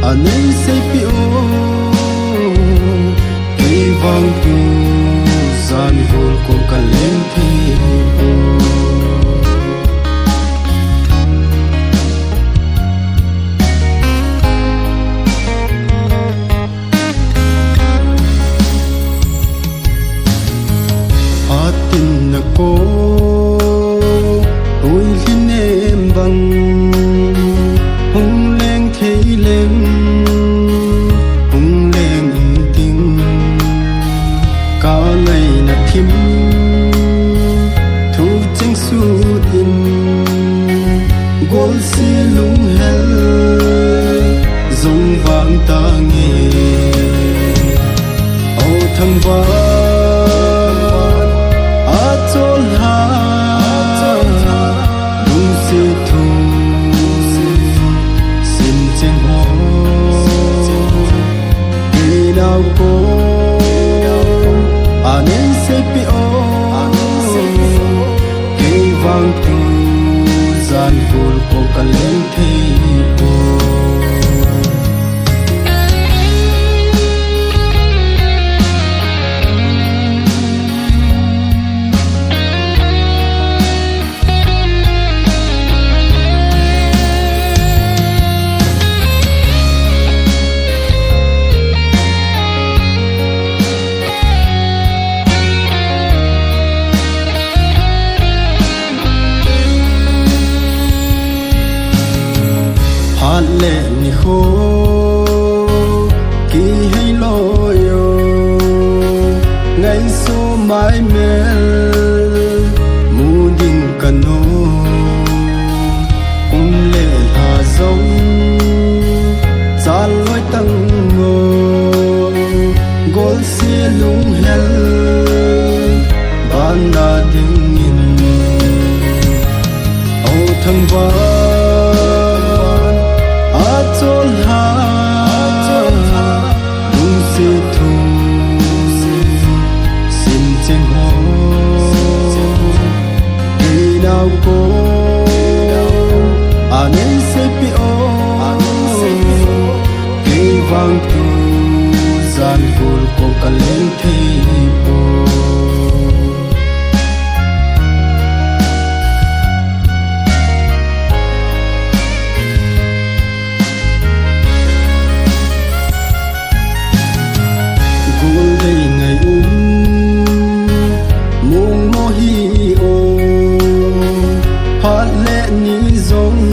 anei sei pi o ei vang tu san vol con kalem thi atin na ko oi hinem bang hung leng thei lem hung leng ting ka ngai na thim thu cheng su in gol si lung hel zong vang ta nge au thang va anei sei pi o hei vang tu zan vol ko kalem thei po lệ ni khô kỳ hay lo yo ngày số mãi mel mu ding cano lệ hà giống gian lối tăng ngô gol xia lung hel ban na ding in au thăng va chol ha lung si thu sin cheng ho đi nào cô anei sei pi o hei vang tu zan vol ko kalem thei po mong mo hi o hat le ni zong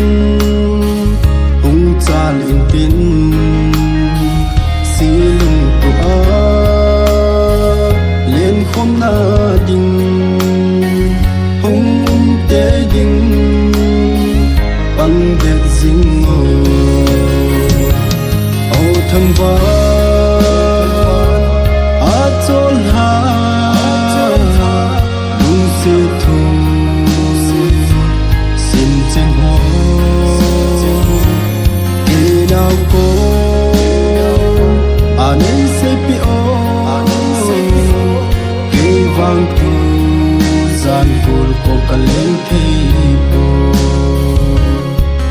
hung chan in tin si lung tu a len khom na ding hung te ding bang de zing o au thang va chol ha lung si thu sin cheng ho kỳ nào cô anei sei pi o hei vang tu zan vol ko kalem thei po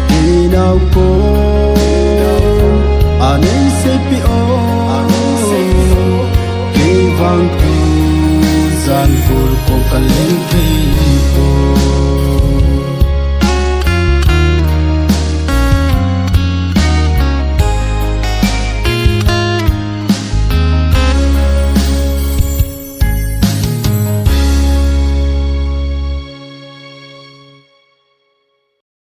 kỳ nào cô anei sei pi o vang tu zan vol ko kalem thei po